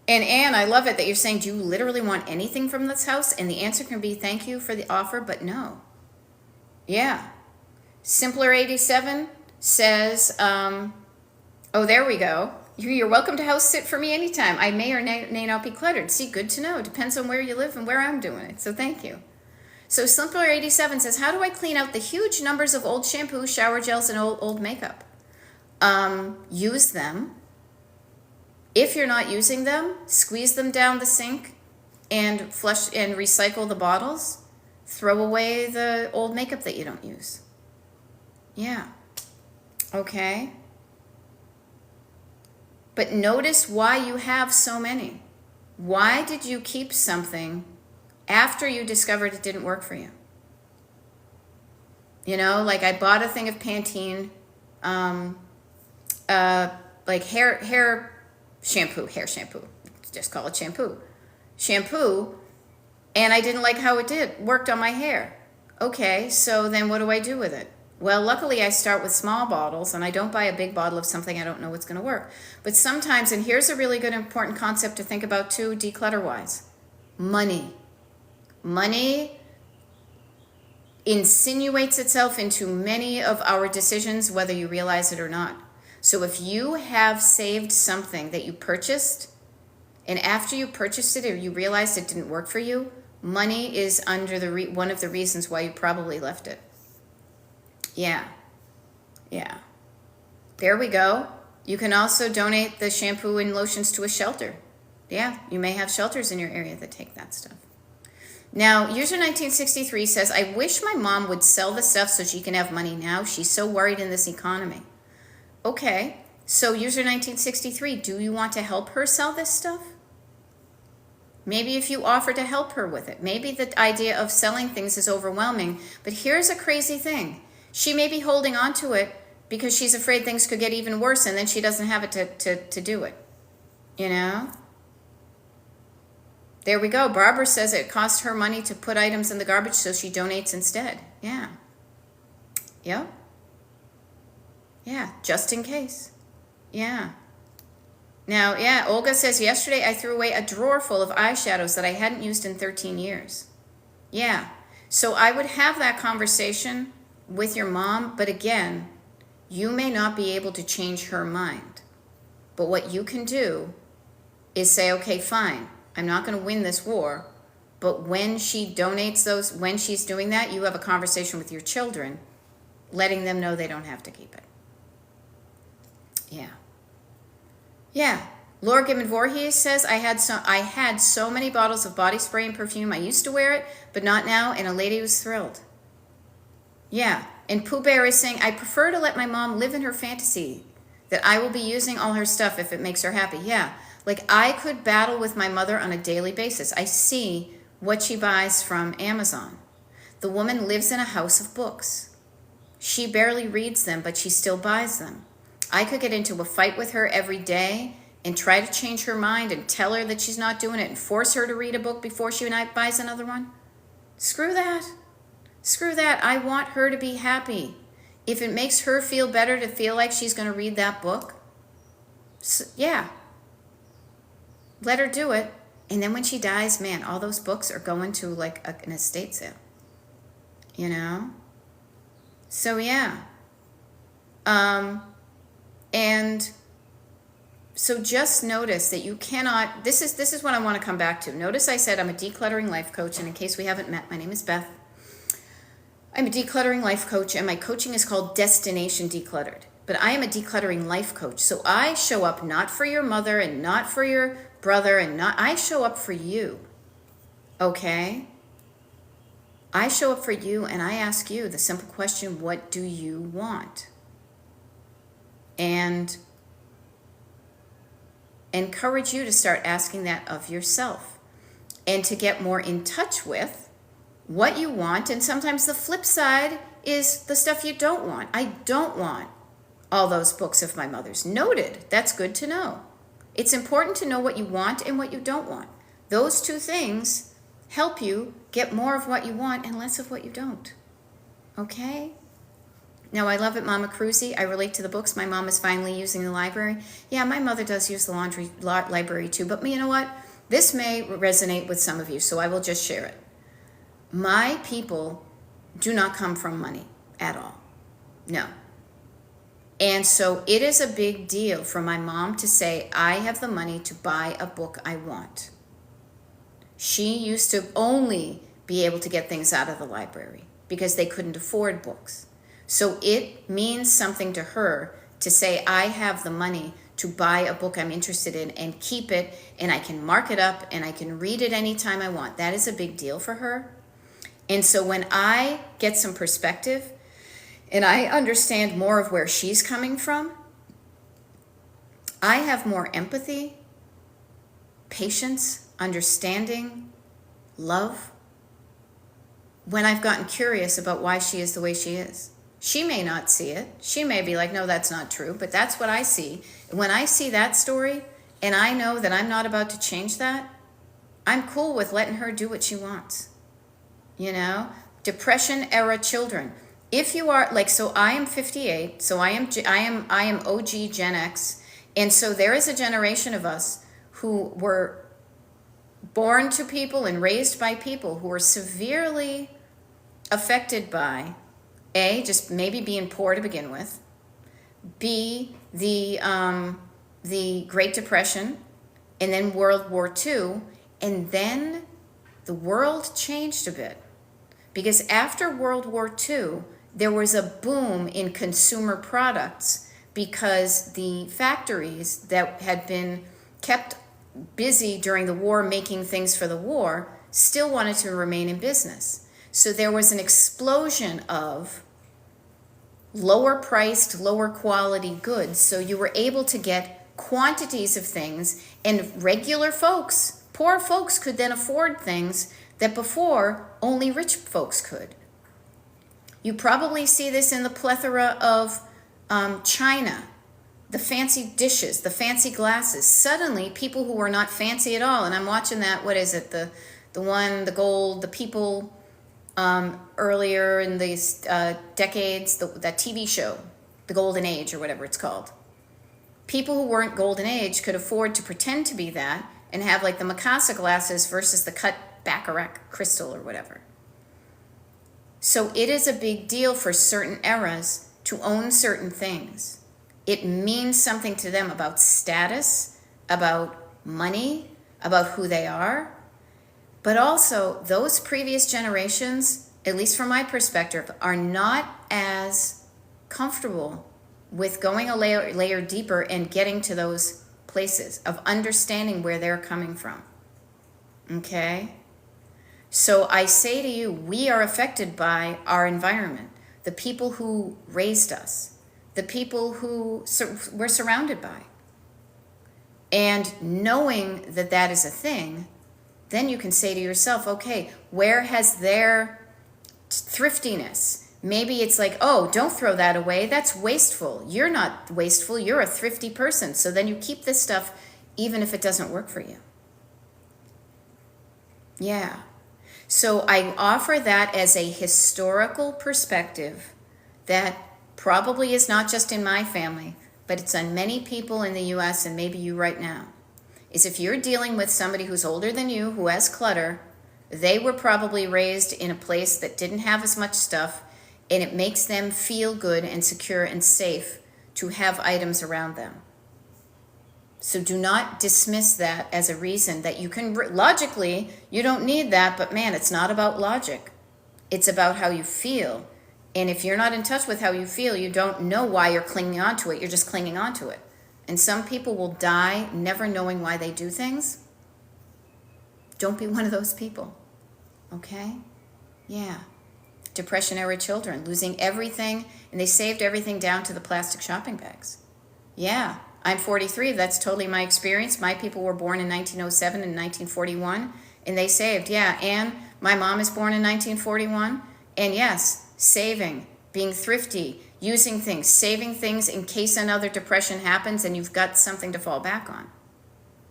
And Anne, I love it that you're saying, do you literally want anything from this house? And the answer can be, thank you for the offer, but no. Yeah. Simpler87 says, oh, there we go. You're welcome to house sit for me anytime. I may or may not be cluttered. See, good to know. Depends on where you live and where I'm doing it. So thank you. So Simpler87 says, how do I clean out the huge numbers of old shampoo, shower gels, and old makeup? Use them. If you're not using them, squeeze them down the sink and flush and recycle the bottles. Throw away the old makeup that you don't use. Yeah. Okay. But notice why you have so many. Why did you keep something after you discovered it didn't work for you? You know, like I bought a thing of Pantene, like hair shampoo, just call it shampoo, and I didn't like how it worked on my hair. Okay, so then what do I do with it? Well, luckily I start with small bottles and I don't buy a big bottle of something I don't know what's going to work. But sometimes, and here's a really good important concept to think about too, declutter-wise. Money. Money insinuates itself into many of our decisions, whether you realize it or not. So if you have saved something that you purchased, and after you purchased it or you realized it didn't work for you, money is under one of the reasons why you probably left it. Yeah. There we go. You can also donate the shampoo and lotions to a shelter. Yeah, you may have shelters in your area that take that stuff. Now, user 1963 says, I wish my mom would sell the stuff so she can have money now. She's so worried in this economy. Okay, so user 1963, do you want to help her sell this stuff? Maybe if you offer to help her with it. Maybe the idea of selling things is overwhelming. But here's a crazy thing. She may be holding on to it because she's afraid things could get even worse, and then she doesn't have it to do it. You know? There we go. Barbara says it costs her money to put items in the garbage, so she donates instead. Yeah. Yep. Yeah, just in case. Yeah. Now, yeah, Olga says, yesterday I threw away a drawer full of eyeshadows that I hadn't used in 13 years. Yeah. So I would have that conversation with your mom, but again, you may not be able to change her mind. But what you can do is say, okay, fine, I'm not going to win this war, but when she donates those, when she's doing that, you have a conversation with your children, letting them know they don't have to keep it. Yeah. Yeah. Laura Gibbon Voorhees says, I had so many bottles of body spray and perfume. I used to wear it, but not now, and a lady was thrilled. Yeah. And Pooh Bear is saying, I prefer to let my mom live in her fantasy that I will be using all her stuff if it makes her happy. Yeah. Like, I could battle with my mother on a daily basis. I see what she buys from Amazon. The woman lives in a house of books. She barely reads them, but she still buys them. I could get into a fight with her every day and try to change her mind and tell her that she's not doing it and force her to read a book before she buys another one. Screw that. Screw that. I want her to be happy. If it makes her feel better to feel like she's going to read that book, yeah. Let her do it. And then when she dies, man, all those books are going to like an estate sale. You know? So, yeah. And so just notice that you cannot, this is what I want to come back to. Notice I said I'm a decluttering life coach, and in case we haven't met, my name is Beth. I'm a decluttering life coach, and my coaching is called Destination Decluttered. But I am a decluttering life coach. So I show up not for your mother and not for your brother I show up for you. Okay? I show up for you, and I ask you the simple question, what do you want? And encourage you to start asking that of yourself and to get more in touch with what you want. And sometimes the flip side is the stuff you don't want. I don't want all those books of my mother's. Noted. That's good to know. It's important to know what you want and what you don't want. Those two things help you get more of what you want and less of what you don't. Okay? Now, I love it, Mama Cruzy. I relate to the books. My mom is finally using the library. Yeah, my mother does use the library too. But you know what? This may resonate with some of you, so I will just share it. My people do not come from money at all. No. And so it is a big deal for my mom to say, I have the money to buy a book I want. She used to only be able to get things out of the library because they couldn't afford books. So it means something to her to say, I have the money to buy a book I'm interested in and keep it, and I can mark it up and I can read it anytime I want. That is a big deal for her. And so when I get some perspective and I understand more of where she's coming from, I have more empathy, patience, understanding, love, when I've gotten curious about why she is the way she is. She may not see it. She may be like, no, that's not true, but that's what I see. When I see that story and I know that I'm not about to change that, I'm cool with letting her do what she wants. You know, Depression era children. If you are like, so I am 58, so I am OG Gen X, and so there is a generation of us who were born to people and raised by people who were severely affected by A, just maybe being poor to begin with, B, the Great Depression, and then World War II, and then the world changed a bit. Because after World War II, there was a boom in consumer products because the factories that had been kept busy during the war making things for the war still wanted to remain in business. So there was an explosion of lower priced, lower quality goods. So you were able to get quantities of things, and regular folks, poor folks, could then afford things that before only rich folks could. You probably see this in the plethora of China, the fancy dishes, the fancy glasses. Suddenly, people who were not fancy at all, and I'm watching that, what is it, the gold, the people earlier in these decades, that TV show, The Golden Age or whatever it's called. People who weren't Golden Age could afford to pretend to be that and have like the Mikasa glasses versus the cut Baccarat crystal or whatever. So it is a big deal for certain eras to own certain things. It means something to them about status, about money, about who they are. But also, those previous generations, at least from my perspective, are not as comfortable with going a layer deeper and getting to those places of understanding where they're coming from. Okay? So I say to you, we are affected by our environment, the people who raised us, the people who we're surrounded by. And knowing that that is a thing, then you can say to yourself, okay, where has their thriftiness? Maybe it's like, oh, don't throw that away. That's wasteful. You're not wasteful. You're a thrifty person. So then you keep this stuff even if it doesn't work for you. Yeah. So I offer that as a historical perspective that probably is not just in my family, but it's on many people in the US and maybe you right now. Is if you're dealing with somebody who's older than you, who has clutter, they were probably raised in a place that didn't have as much stuff, and it makes them feel good and secure and safe to have items around them. So do not dismiss that as a reason that you can, logically, you don't need that, but man, it's not about logic. It's about how you feel. And if you're not in touch with how you feel, you don't know why you're clinging on to it. You're just clinging on to it. And some people will die never knowing why they do things. Don't be one of those people. Okay? Yeah. Depression-era children, losing everything, and they saved everything down to the plastic shopping bags. Yeah. I'm 43. That's totally my experience. My people were born in 1907 and 1941, and they saved. Yeah, and my mom is born in 1941. And yes, saving, being thrifty, using things, saving things in case another depression happens and you've got something to fall back on.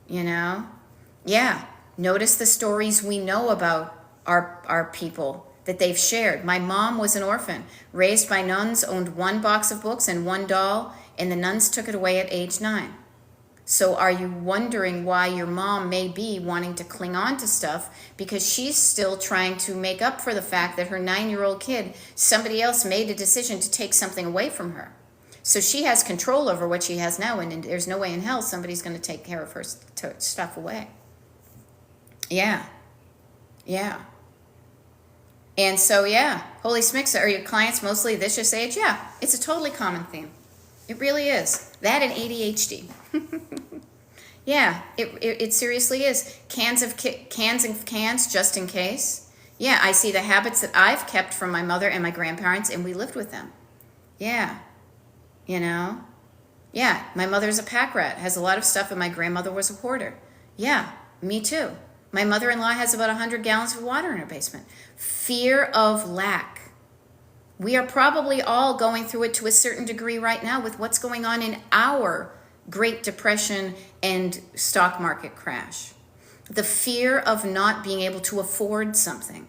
You know? Yeah. Notice the stories we know about our people that they've shared. My mom was an orphan, raised by nuns, owned one box of books and one doll, and the nuns took it away at age 9. So are you wondering why your mom may be wanting to cling on to stuff? Because she's still trying to make up for the fact that her 9-year-old kid, somebody else made a decision to take something away from her. So she has control over what she has now, and there's no way in hell somebody's going to take care of her stuff away. Yeah. Yeah. And so, yeah, holy smokes, are your clients mostly this age? Yeah, it's a totally common theme. It really is. That and ADHD. Yeah, it seriously is. Cans and cans just in case. Yeah, I see the habits that I've kept from my mother and my grandparents, and we lived with them. Yeah, you know. Yeah, my mother's a pack rat, has a lot of stuff, and my grandmother was a hoarder. Yeah, me too. My mother-in-law has about 100 gallons of water in her basement. Fear of lack. We are probably all going through it to a certain degree right now with what's going on in our Great Depression and stock market crash. The fear of not being able to afford something.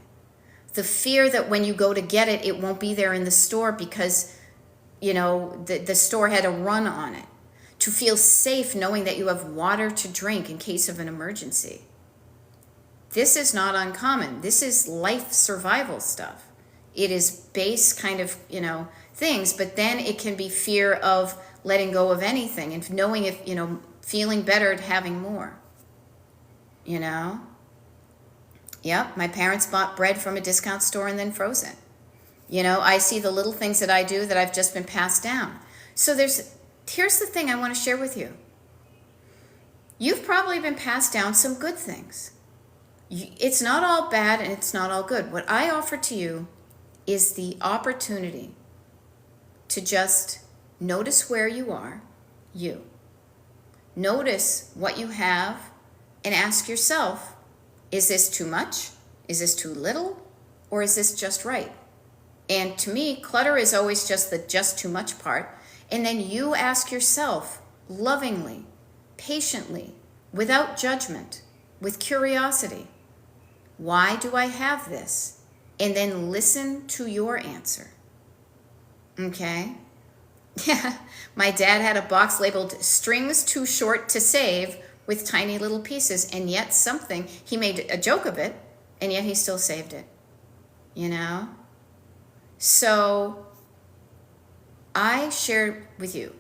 The fear that when you go to get it, it won't be there in the store because, you know, the store had a run on it. To feel safe knowing that you have water to drink in case of an emergency. This is not uncommon. This is life survival stuff. It is base kind of, you know, things, but then it can be fear of letting go of anything and knowing if, you know, feeling better at having more, you know? Yep, my parents bought bread from a discount store and then froze it. You know, I see the little things that I do that I've just been passed down. So here's the thing I want to share with you. You've probably been passed down some good things. It's not all bad and it's not all good. What I offer to you is the opportunity to just notice where you are, you. Notice what you have and ask yourself, is this too much? Is this too little? Or is this just right? And to me, clutter is always just the just too much part. And then you ask yourself lovingly, patiently, without judgment, with curiosity, why do I have this? And then listen to your answer. Okay? Yeah, my dad had a box labeled strings too short to save with tiny little pieces, and yet something, he made a joke of it, and yet he still saved it. You know? So I share with you,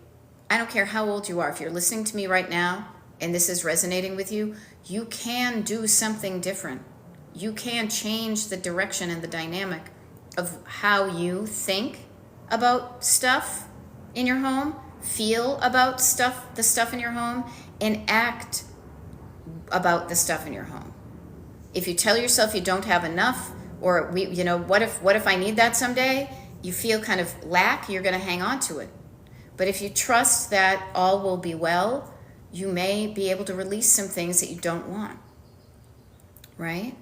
I don't care how old you are, if you're listening to me right now and this is resonating with you, you can do something different. You can change the direction and the dynamic of how you think about stuff in your home, feel about the stuff in your home, and act about the stuff in your home. If you tell yourself you don't have enough, or what if I need that someday? You feel kind of lack, you're going to hang on to it. But if you trust that all will be well, you may be able to release some things that you don't want. Right?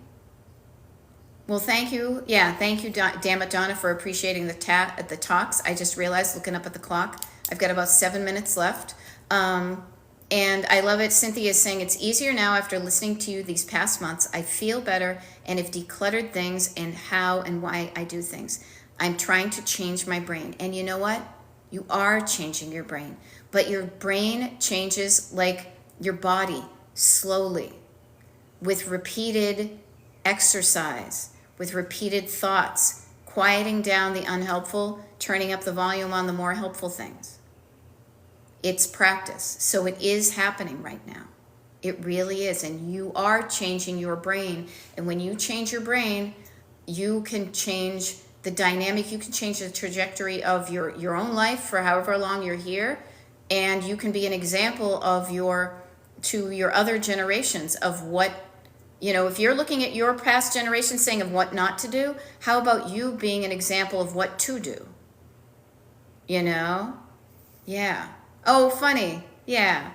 Well, thank you. Yeah, thank you, Damn It Donna, for appreciating the talks. I just realized, looking up at the clock, I've got about 7 minutes left. And I love it. Cynthia is saying, it's easier now after listening to you these past months. I feel better and have decluttered things and how and why I do things. I'm trying to change my brain. And you know what? You are changing your brain. But your brain changes like your body, slowly, with repeated exercise, with repeated thoughts, quieting down the unhelpful, turning up the volume on the more helpful things. It's practice. So it is happening right now. It really is. And you are changing your brain. And when you change your brain, you can change the dynamic. You can change the trajectory of your own life for however long you're here. And you can be an example to your other generations of what, if you're looking at your past generation saying of what not to do, how about you being an example of what to do? Yeah. Oh, funny. Yeah.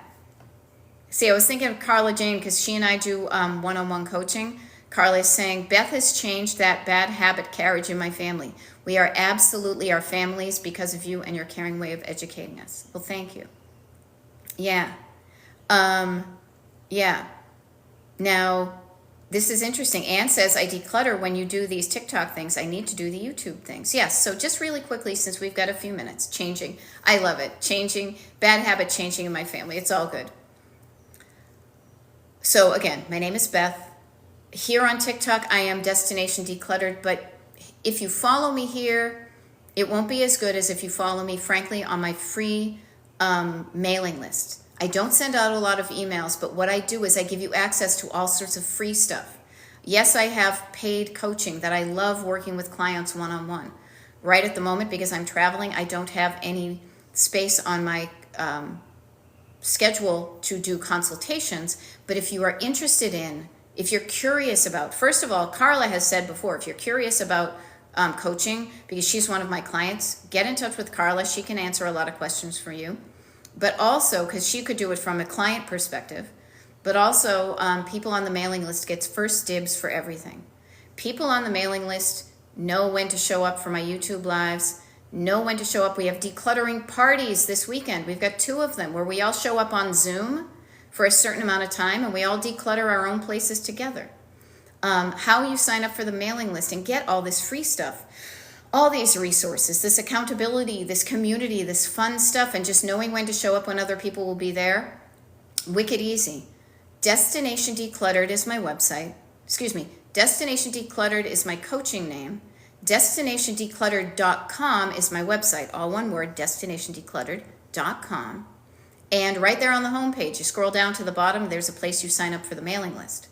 See, I was thinking of Carla Jane because she and I do one-on-one coaching. Carla is saying, Beth has changed that bad habit carriage in my family. We are absolutely our families because of you and your caring way of educating us. Well, thank you. Yeah. Yeah. Now, this is interesting. Anne says, I declutter when you do these TikTok things. I need to do the YouTube things. Yes, so just really quickly, since we've got a few minutes, changing. I love it. Changing, bad habit changing in my family. It's all good. So again, my name is Beth. Here on TikTok, I am Destination Decluttered, but if you follow me here, it won't be as good as if you follow me, frankly, on my free mailing list. I don't send out a lot of emails, but what I do is I give you access to all sorts of free stuff. Yes, I have paid coaching that I love working with clients one-on-one. Right at the moment, because I'm traveling, I don't have any space on my schedule to do consultations. But if you are interested if you're curious about, first of all, Carla has said before, if you're curious about coaching, because she's one of my clients, get in touch with Carla. She can answer a lot of questions for you. But also, because she could do it from a client perspective, but also people on the mailing list gets first dibs for everything. People on the mailing list know when to show up for my YouTube lives, know when to show up. We have decluttering parties this weekend. We've got 2 of them where we all show up on Zoom for a certain amount of time and we all declutter our own places together. How you sign up for the mailing list and get all this free stuff. All these resources, this accountability, this community, this fun stuff, and just knowing when to show up when other people will be there. Wicked easy. Destination Decluttered is my website. Destination Decluttered is my coaching name. DestinationDecluttered.com is my website. All one word, DestinationDecluttered.com. And right there on the homepage, you scroll down to the bottom, there's a place you sign up for the mailing list.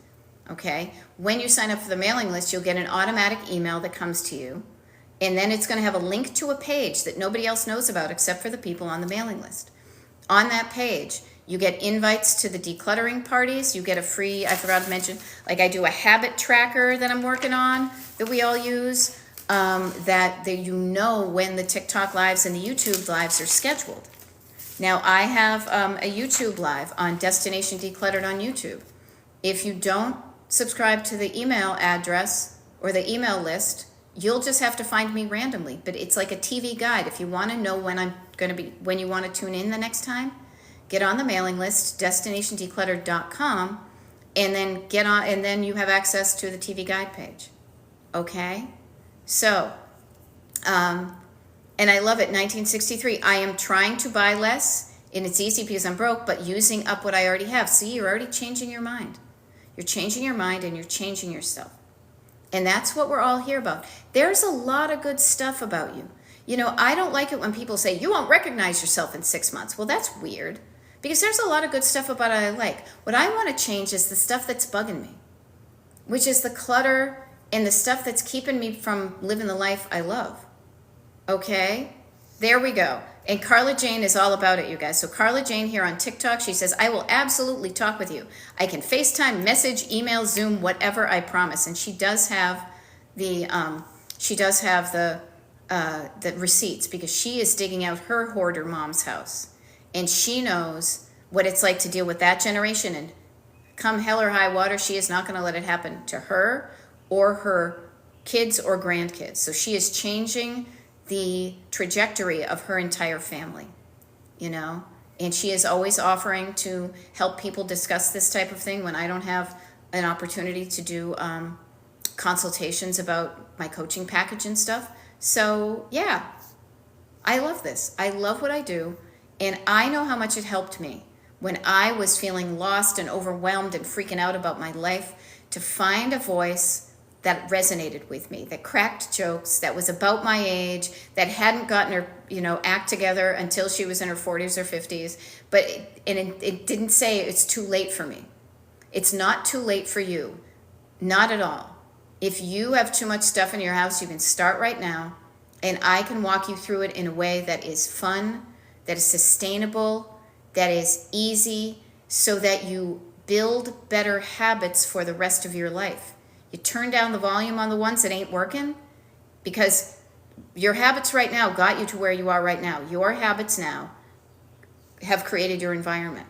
Okay? When you sign up for the mailing list, you'll get an automatic email that comes to you. And then it's going to have a link to a page that nobody else knows about except for the people on the mailing list. On that page, You get invites to the decluttering parties. You get a free, I forgot to mention, like I do a habit tracker that I'm working on that we all use, that you know when the TikTok lives and the YouTube lives are scheduled. Now I have a YouTube live on Destination Decluttered on YouTube. If you don't subscribe to the email address or the email list, you'll just have to find me randomly. But it's like a TV guide. If you want to know when you want to tune in the next time, get on the mailing list, destinationdecluttered.com, and then and then you have access to the TV guide page. Okay? So, and I love it, 1963. I am trying to buy less, and it's easy because I'm broke, but using up what I already have. See, you're already changing your mind. You're changing your mind and you're changing yourself. And that's what we're all here about. There's a lot of good stuff about you. You know, I don't like it when people say, you won't recognize yourself in 6 months. Well, that's weird, because there's a lot of good stuff about it I like. What I want to change is the stuff that's bugging me, which is the clutter and the stuff that's keeping me from living the life I love. Okay? There we go. And Carla Jane is all about it, you guys. So Carla Jane here on TikTok, she says, I will absolutely talk with you. I can FaceTime, message, email, Zoom, whatever, I promise. And she does have the receipts, because she is digging out her hoarder mom's house. And she knows what it's like to deal with that generation. And come hell or high water, she is not going to let it happen to her or her kids or grandkids. So she is changing the trajectory of her entire family, you know, and she is always offering to help people discuss this type of thing when I don't have an opportunity to do consultations about my coaching package and stuff. So yeah, I love this. I love what I do, and I know how much it helped me when I was feeling lost and overwhelmed and freaking out about my life, to find a voice that resonated with me, that cracked jokes, that was about my age, that hadn't gotten her, you know, act together until she was in her 40s or 50s. But it didn't say it's too late for me. It's not too late for you. Not at all. If you have too much stuff in your house, you can start right now, and I can walk you through it in a way that is fun, that is sustainable, that is easy, so that you build better habits for the rest of your life. You turn down the volume on the ones that ain't working, because your habits right now got you to where you are right now. Your habits now have created your environment.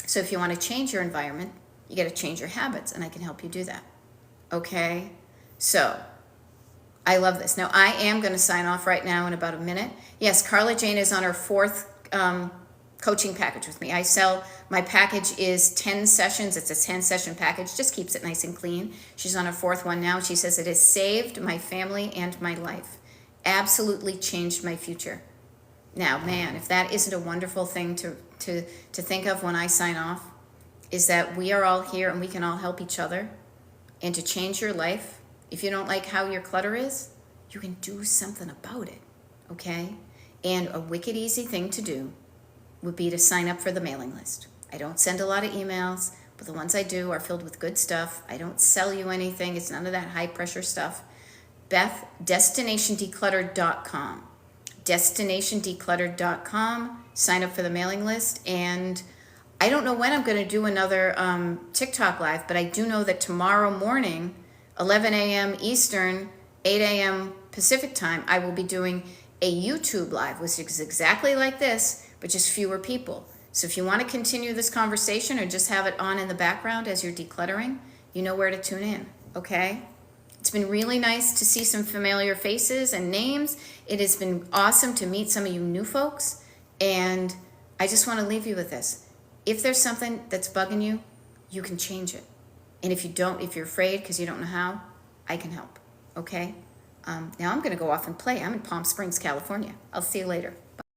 So if you want to change your environment, you got to change your habits, and I can help you do that. Okay? So I love this. Now, I am going to sign off right now in about a minute. Yes, Carla Jane is on her 4th coaching package with me. My package is 10 sessions. It's a 10-session package. Just keeps it nice and clean. She's on her 4th one now. She says, it has saved my family and my life. Absolutely changed my future. Now, man, if that isn't a wonderful thing to think of when I sign off, is that we are all here and we can all help each other. And to change your life, if you don't like how your clutter is, you can do something about it, okay? And a wicked easy thing to do would be to sign up for the mailing list. I don't send a lot of emails, but the ones I do are filled with good stuff. I don't sell you anything. It's none of that high pressure stuff. Beth, destinationdecluttered.com. Destinationdecluttered.com. Sign up for the mailing list. And I don't know when I'm going to do another TikTok live, but I do know that tomorrow morning, 11 a.m. Eastern, 8 a.m. Pacific time, I will be doing a YouTube live, which is exactly like this, but just fewer people. So if you want to continue this conversation or just have it on in the background as you're decluttering, you know where to tune in, okay? It's been really nice to see some familiar faces and names. It has been awesome to meet some of you new folks, and I just want to leave you with this. If there's something that's bugging you, you can change it. And if you're afraid because you don't know how, I can help, okay? Now I'm going to go off and play. I'm in Palm Springs, California. I'll see you later.